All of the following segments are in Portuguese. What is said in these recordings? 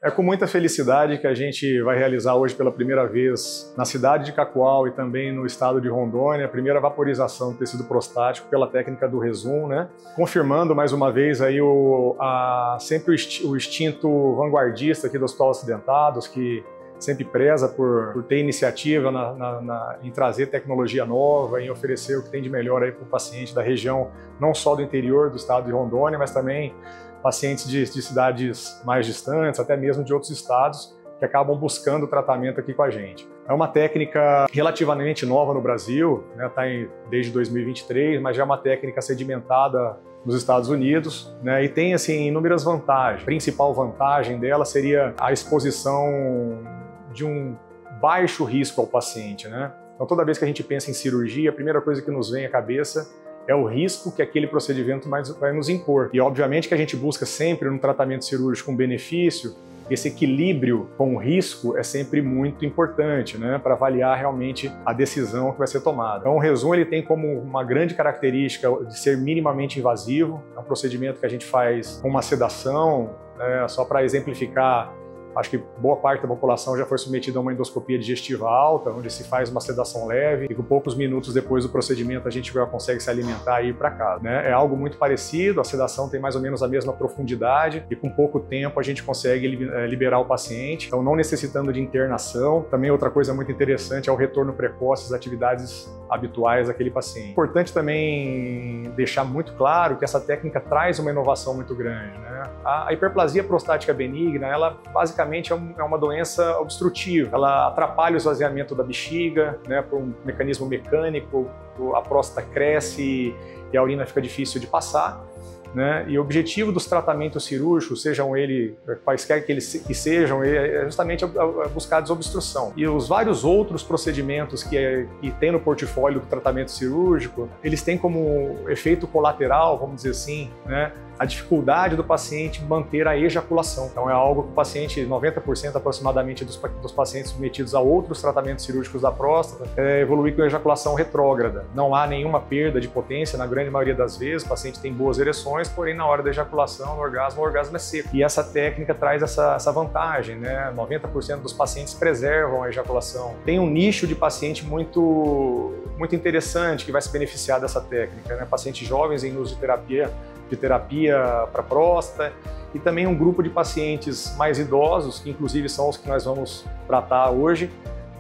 É com muita felicidade que a gente vai realizar hoje pela primeira vez na cidade de Cacoal e também no estado de Rondônia a primeira vaporização do tecido prostático pela técnica do Rezum, né? Confirmando mais uma vez aí sempre o instinto vanguardista aqui do Hospital Acidentados, que sempre preza por ter iniciativa em trazer tecnologia nova, em oferecer o que tem de melhor aí para o paciente da região, não só do interior do estado de Rondônia, mas também pacientes de cidades mais distantes, até mesmo de outros estados, que acabam buscando tratamento aqui com a gente. É uma técnica relativamente nova no Brasil, né? Tá desde 2023, mas já é uma técnica sedimentada nos Estados Unidos, né? E tem assim inúmeras vantagens. A principal vantagem dela seria a exposição de um baixo risco ao paciente, né? Então toda vez que a gente pensa em cirurgia, a primeira coisa que nos vem à cabeça é o risco que aquele procedimento vai nos impor. E obviamente que a gente busca sempre no tratamento cirúrgico um benefício, esse equilíbrio com o risco é sempre muito importante, né, para avaliar realmente a decisão que vai ser tomada. Então o Rezum ele tem como uma grande característica de ser minimamente invasivo, é um procedimento que a gente faz com uma sedação, só para exemplificar. Acho que boa parte da população já foi submetida a uma endoscopia digestiva alta, onde se faz uma sedação leve e com poucos minutos depois do procedimento a gente já consegue se alimentar e ir para casa, né? É algo muito parecido, a sedação tem mais ou menos a mesma profundidade e com pouco tempo a gente consegue liberar o paciente, então não necessitando de internação. Também outra coisa muito interessante é o retorno precoce às atividades habituais daquele paciente. Importante também deixar muito claro que essa técnica traz uma inovação muito grande, né? A hiperplasia prostática benigna, ela basicamente é uma doença obstrutiva. Ela atrapalha o esvaziamento da bexiga, né, por um mecanismo mecânico, a próstata cresce e a urina fica difícil de passar, né? E o objetivo dos tratamentos cirúrgicos, sejam eles quaisquer que sejam, é justamente buscar desobstrução. E os vários outros procedimentos que tem no portfólio do tratamento cirúrgico, eles têm como efeito colateral, vamos dizer assim, né, a dificuldade do paciente manter a ejaculação. Então é algo que o paciente, 90% aproximadamente dos pacientes submetidos a outros tratamentos cirúrgicos da próstata, evolui com ejaculação retrógrada. Não há nenhuma perda de potência, na grande maioria das vezes, o paciente tem boas ereções, porém na hora da ejaculação, o orgasmo é seco. E essa técnica traz essa vantagem, né? 90% dos pacientes preservam a ejaculação. Tem um nicho de paciente muito interessante que vai se beneficiar dessa técnica, né? Pacientes jovens em uso de terapia para próstata e também um grupo de pacientes mais idosos, que inclusive são os que nós vamos tratar hoje,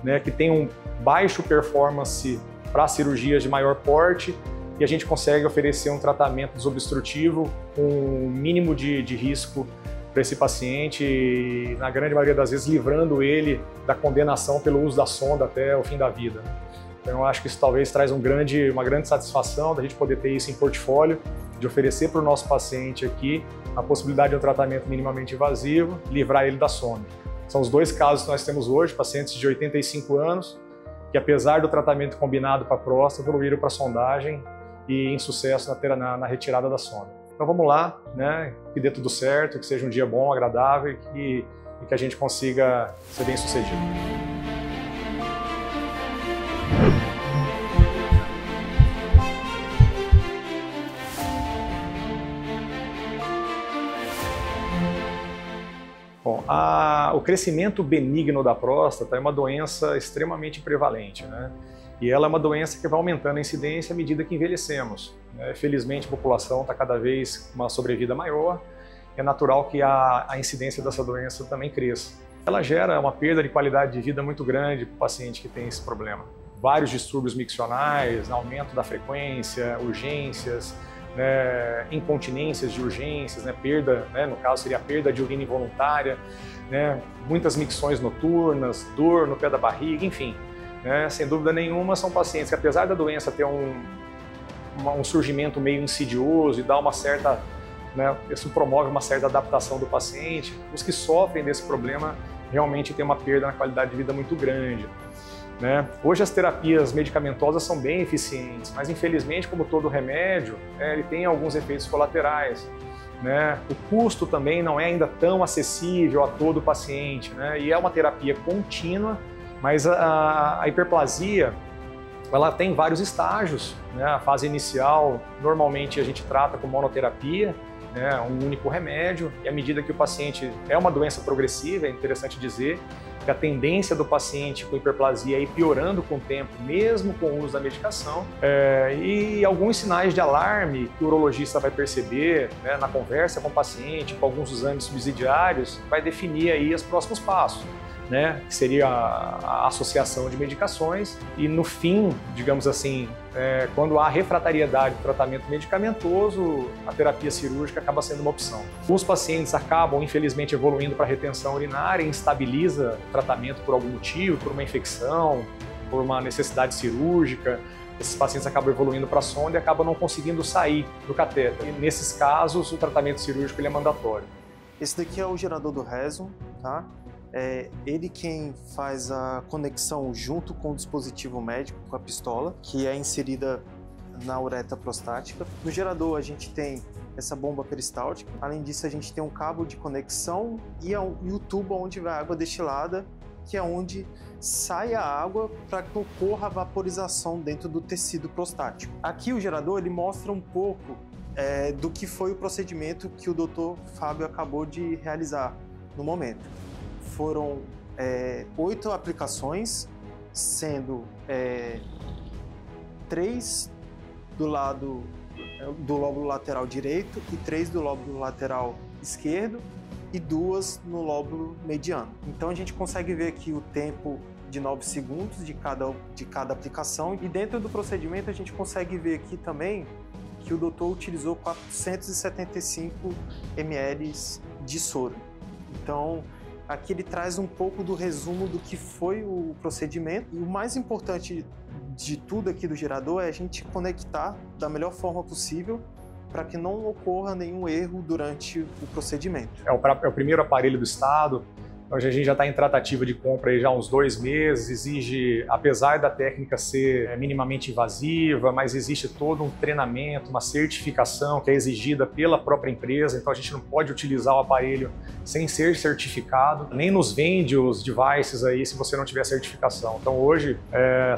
né, que tem um baixo performance para cirurgias de maior porte e a gente consegue oferecer um tratamento desobstrutivo com um mínimo de risco para esse paciente e, na grande maioria das vezes, livrando ele da condenação pelo uso da sonda até o fim da vida. Então eu acho que isso talvez traz uma grande satisfação da gente poder ter isso em portfólio, de oferecer para o nosso paciente aqui a possibilidade de um tratamento minimamente invasivo, livrar ele da sonda. São os dois casos que nós temos hoje, pacientes de 85 anos, que apesar do tratamento combinado para a próstata, evoluíram para a sondagem e em sucesso na retirada da sonda. Então vamos lá, né? Que dê tudo certo, que seja um dia bom, agradável e que a gente consiga ser bem sucedido. Bom, o crescimento benigno da próstata é uma doença extremamente prevalente, né? E ela é uma doença que vai aumentando a incidência à medida que envelhecemos, né? Felizmente a população está cada vez com uma sobrevida maior, é natural que a incidência dessa doença também cresça. Ela gera uma perda de qualidade de vida muito grande para o paciente que tem esse problema. Vários distúrbios miccionais, aumento da frequência, urgências, né, incontinências de urgências, né, perda, né, no caso seria a perda de urina involuntária, né, muitas micções noturnas, dor no pé da barriga, enfim, né, sem dúvida nenhuma são pacientes que, apesar da doença ter um surgimento meio insidioso e dar uma certa, né, isso promove uma certa adaptação do paciente, os que sofrem desse problema realmente têm uma perda na qualidade de vida muito grande. Né? Hoje as terapias medicamentosas são bem eficientes, mas infelizmente, como todo remédio, ele tem alguns efeitos colaterais, né? O custo também não é ainda tão acessível a todo paciente, né? E é uma terapia contínua, mas a hiperplasia ela tem vários estágios, né? A fase inicial normalmente a gente trata com monoterapia né, um único remédio, e à medida que o paciente é uma doença progressiva, é interessante dizer que a tendência do paciente com hiperplasia é ir piorando com o tempo, mesmo com o uso da medicação, e alguns sinais de alarme que o urologista vai perceber, né, na conversa com o paciente, com alguns exames subsidiários, vai definir aí os próximos passos, né, que seria a associação de medicações e no fim, digamos assim, quando há refratariedade do tratamento medicamentoso, a terapia cirúrgica acaba sendo uma opção. Os pacientes acabam, infelizmente, evoluindo para retenção urinária, instabiliza o tratamento por algum motivo, por uma infecção, por uma necessidade cirúrgica. Esses pacientes acabam evoluindo para a sonda e acabam não conseguindo sair do catéter. E nesses casos, o tratamento cirúrgico ele é mandatório. Esse daqui é o gerador do Rezum, tá? É ele quem faz a conexão junto com o dispositivo médico, com a pistola, que é inserida na uretra prostática. No gerador a gente tem essa bomba peristáltica. Além disso, a gente tem um cabo de conexão e o tubo onde vai a água destilada, que é onde sai a água para que ocorra a vaporização dentro do tecido prostático. Aqui o gerador ele mostra um pouco do que foi o procedimento que o Dr. Fábio acabou de realizar no momento. Foram 8 aplicações, sendo 3 do lado do lóbulo lateral direito e 3 do lóbulo lateral esquerdo e 2 no lóbulo mediano. Então a gente consegue ver aqui o tempo de 9 segundos de cada aplicação, e dentro do procedimento a gente consegue ver aqui também que o doutor utilizou 475 ml de soro. Então aqui ele traz um pouco do resumo do que foi o procedimento, e o mais importante de tudo aqui do gerador é a gente conectar da melhor forma possível para que não ocorra nenhum erro durante o procedimento. É o primeiro aparelho do Estado, então a gente já está em tratativa de compra aí já há uns 2 meses, exige, apesar da técnica ser minimamente invasiva, mas existe todo um treinamento, uma certificação que é exigida pela própria empresa, então a gente não pode utilizar o aparelho sem ser certificado, nem nos vende os devices aí se você não tiver certificação. Então hoje,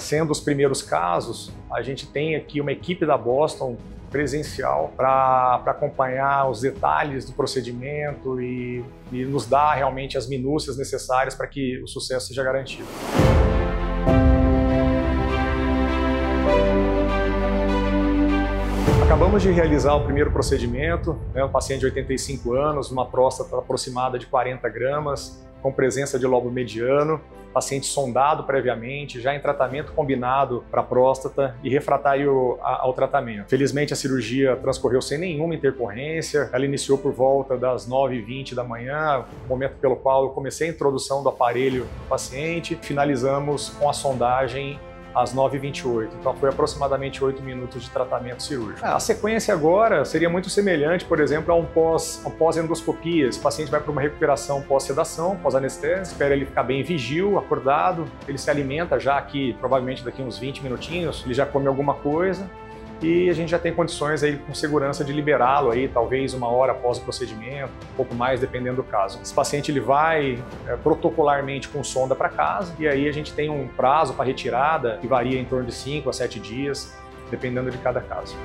sendo os primeiros casos, a gente tem aqui uma equipe da Boston presencial para acompanhar os detalhes do procedimento e nos dar realmente as minúcias necessárias para que o sucesso seja garantido. Acabamos de realizar o primeiro procedimento, um paciente de 85 anos, uma próstata aproximada de 40 gramas, com presença de lóbulo mediano, paciente sondado previamente, já em tratamento combinado para próstata e refratário ao tratamento. Felizmente a cirurgia transcorreu sem nenhuma intercorrência, ela iniciou por volta das 9h20 da manhã, momento pelo qual eu comecei a introdução do aparelho do paciente, finalizamos com a sondagem às 9h28, então foi aproximadamente 8 minutos de tratamento cirúrgico. A sequência agora seria muito semelhante, por exemplo, a um pós-endoscopia. Esse paciente vai para uma recuperação pós-sedação, pós-anestésia, espera ele ficar bem vigil, acordado, ele se alimenta já aqui, provavelmente daqui uns 20 minutinhos, ele já come alguma coisa, e a gente já tem condições aí com segurança de liberá-lo aí, talvez 1 hora após o procedimento, um pouco mais, dependendo do caso. Esse paciente ele vai protocolarmente com sonda para casa, e aí a gente tem um prazo para retirada que varia em torno de 5 a 7 dias, dependendo de cada caso.